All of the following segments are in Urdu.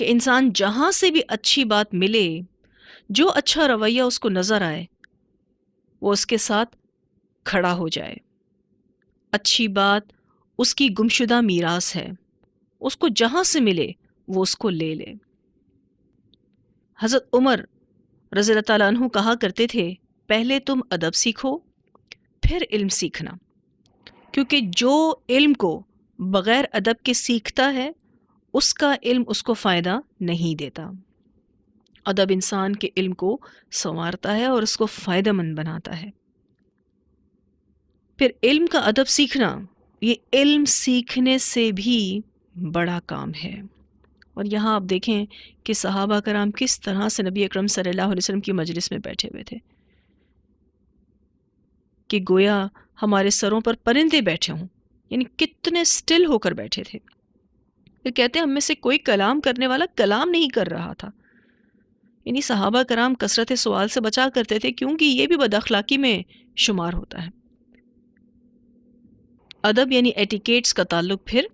کہ انسان جہاں سے بھی اچھی بات ملے، جو اچھا رویہ اس کو نظر آئے وہ اس کے ساتھ کھڑا ہو جائے۔ اچھی بات اس کی گمشدہ میراث ہے، اس کو جہاں سے ملے وہ اس کو لے لے۔ حضرت عمر رضی اللہ تعالیٰ عنہ کہا کرتے تھے، پہلے تم ادب سیکھو پھر علم سیکھنا، کیونکہ جو علم کو بغیر ادب کے سیکھتا ہے اس کا علم اس کو فائدہ نہیں دیتا۔ ادب انسان کے علم کو سنوارتا ہے اور اس کو فائدہ مند بناتا ہے۔ پھر علم کا ادب سیکھنا، یہ علم سیکھنے سے بھی بڑا کام ہے۔ اور یہاں آپ دیکھیں کہ صحابہ کرام کس طرح سے نبی اکرم صلی اللہ علیہ وسلم کی مجلس میں بیٹھے ہوئے تھے کہ گویا ہمارے سروں پر پرندے بیٹھے ہوں، یعنی کتنے سٹل ہو کر بیٹھے تھے۔ پھر کہتے ہیں ہم میں سے کوئی کلام کرنے والا کلام نہیں کر رہا تھا۔ یعنی صحابہ کرام کثرت سوال سے بچا کرتے تھے، کیونکہ یہ بھی بد اخلاقی میں شمار ہوتا ہے۔ ادب یعنی ایٹیکیٹس کا تعلق پھر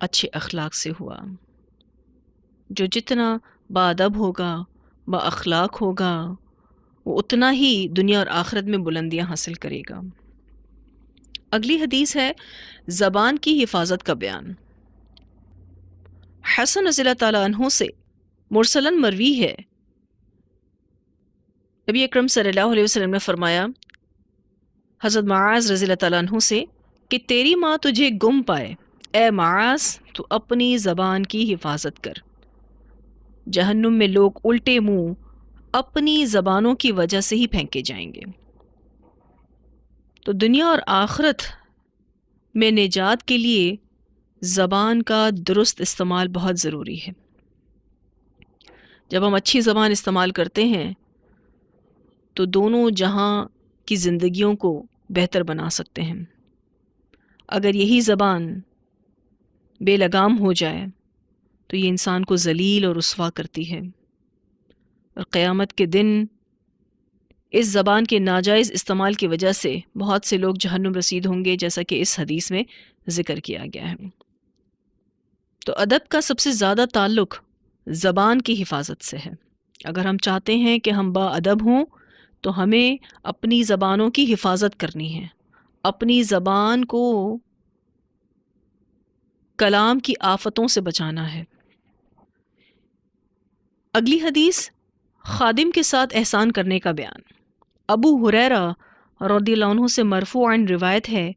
اچھے اخلاق سے ہوا۔ جو جتنا باادب ہوگا، با اخلاق ہوگا، وہ اتنا ہی دنیا اور آخرت میں بلندیاں حاصل کرے گا۔ اگلی حدیث ہے زبان کی حفاظت کا بیان۔ حسن رضی اللہ تعالیٰ عنہ سے مرسلاً مروی ہے، نبی اکرم صلی اللہ علیہ وسلم نے فرمایا حضرت معاذ رضی اللہ تعالیٰ عنہ سے کہ تیری ماں تجھے گم پائے، اے معاذ تو اپنی زبان کی حفاظت کر، جہنم میں لوگ الٹے منہ اپنی زبانوں کی وجہ سے ہی پھینکے جائیں گے۔ تو دنیا اور آخرت میں نجات کے لیے زبان کا درست استعمال بہت ضروری ہے۔ جب ہم اچھی زبان استعمال کرتے ہیں تو دونوں جہاں کی زندگیوں کو بہتر بنا سکتے ہیں۔ اگر یہی زبان بے لگام ہو جائے تو یہ انسان کو ذلیل اور رسوا کرتی ہے، اور قیامت کے دن اس زبان کے ناجائز استعمال کی وجہ سے بہت سے لوگ جہنم رسید ہوں گے، جیسا کہ اس حدیث میں ذکر کیا گیا ہے۔ تو ادب کا سب سے زیادہ تعلق زبان کی حفاظت سے ہے۔ اگر ہم چاہتے ہیں کہ ہم با ادب ہوں تو ہمیں اپنی زبانوں کی حفاظت کرنی ہے، اپنی زبان کو کلام کی آفتوں سے بچانا ہے۔ اگلی حدیث خادم کے ساتھ احسان کرنے کا بیان۔ ابو ہریرہ رضی اللہ عنہ سے مرفوعاً روایت ہے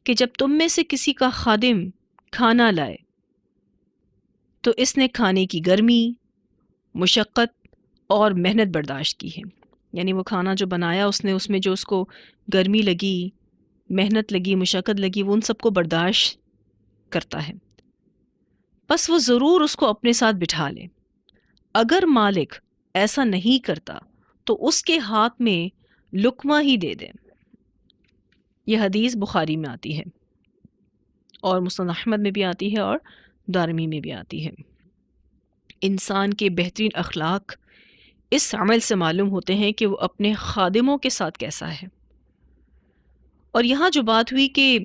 کہ جب تم میں سے کسی کا خادم کھانا لائے تو اس نے کھانے کی گرمی، مشقت اور محنت برداشت کی ہے، یعنی وہ کھانا جو بنایا اس میں جو اس کو گرمی لگی، محنت لگی، مشقت لگی، وہ ان سب کو برداشت کرتا ہے، بس وہ ضرور اس کو اپنے ساتھ بٹھا لے۔ اگر مالک ایسا نہیں کرتا تو اس کے ہاتھ میں لقمہ ہی دے دے۔ یہ حدیث بخاری میں آتی ہے اور مسند احمد میں بھی آتی ہے اور دارمی میں بھی آتی ہے۔ انسان کے بہترین اخلاق اس عمل سے معلوم ہوتے ہیں کہ وہ اپنے خادموں کے ساتھ کیسا ہے۔ اور یہاں جو بات ہوئی کہ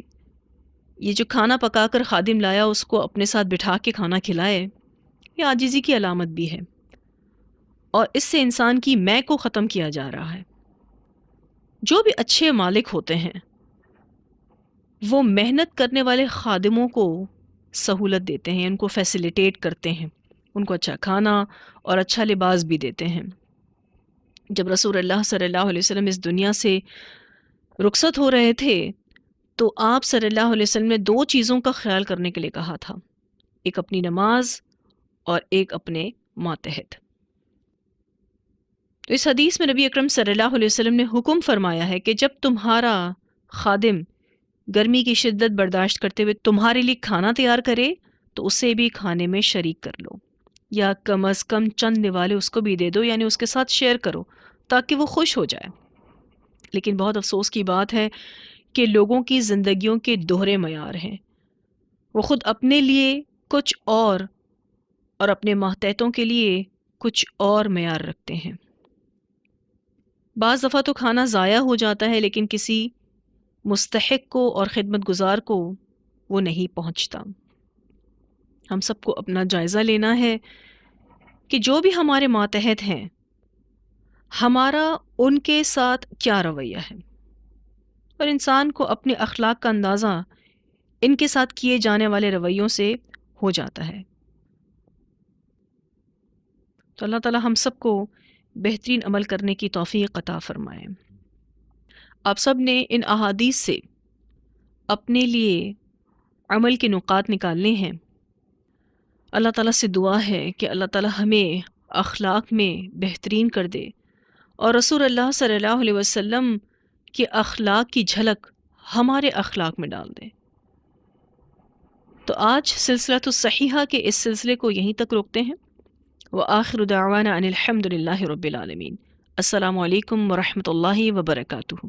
یہ جو کھانا پکا کر خادم لایا اس کو اپنے ساتھ بٹھا کے کھانا کھلائے، یہ عاجزی کی علامت بھی ہے، اور اس سے انسان کی میں کو ختم کیا جا رہا ہے۔ جو بھی اچھے مالک ہوتے ہیں وہ محنت کرنے والے خادموں کو سہولت دیتے ہیں، ان کو فیسیلیٹیٹ کرتے ہیں، ان کو اچھا کھانا اور اچھا لباس بھی دیتے ہیں۔ جب رسول اللہ صلی اللہ علیہ وسلم اس دنیا سے رخصت ہو رہے تھے تو آپ صلی اللہ علیہ وسلم نے 2 چیزوں کا خیال کرنے کے لیے کہا تھا، ایک اپنی نماز اور ایک اپنے ماتحت۔ تو اس حدیث میں نبی اکرم صلی اللہ علیہ وسلم نے حکم فرمایا ہے کہ جب تمہارا خادم گرمی کی شدت برداشت کرتے ہوئے تمہارے لیے کھانا تیار کرے تو اسے بھی کھانے میں شریک کر لو، یا کم از کم چند نوالے اس کو بھی دے دو، یعنی اس کے ساتھ شیئر کرو تاکہ وہ خوش ہو جائے۔ لیکن بہت افسوس کی بات ہے کہ لوگوں کی زندگیوں کے دوہرے معیار ہیں، وہ خود اپنے لیے کچھ اور اپنے ماتحتوں کے لیے کچھ اور معیار رکھتے ہیں۔ بعض دفعہ تو کھانا ضائع ہو جاتا ہے لیکن کسی مستحق کو اور خدمت گزار کو وہ نہیں پہنچتا۔ ہم سب کو اپنا جائزہ لینا ہے کہ جو بھی ہمارے ماتحت ہیں ہمارا ان کے ساتھ کیا رویہ ہے، اور انسان کو اپنے اخلاق کا اندازہ ان کے ساتھ کیے جانے والے رویوں سے ہو جاتا ہے۔ تو اللہ تعالی ہم سب کو بہترین عمل کرنے کی توفیق عطا فرمائے۔ آپ سب نے ان احادیث سے اپنے لیے عمل کے نقاط نکالنے ہیں۔ اللہ تعالیٰ سے دعا ہے کہ اللہ تعالیٰ ہمیں اخلاق میں بہترین کر دے، اور رسول اللہ صلی اللہ علیہ وسلم کے اخلاق کی جھلک ہمارے اخلاق میں ڈال دے۔ تو آج سلسلۃ الصحیحہ کے اس سلسلے کو یہیں تک روکتے ہیں۔ وآخر دعوانا ان الحمد للہ رب العالمین۔ السلام علیکم ورحمۃ اللہ وبرکاتہ۔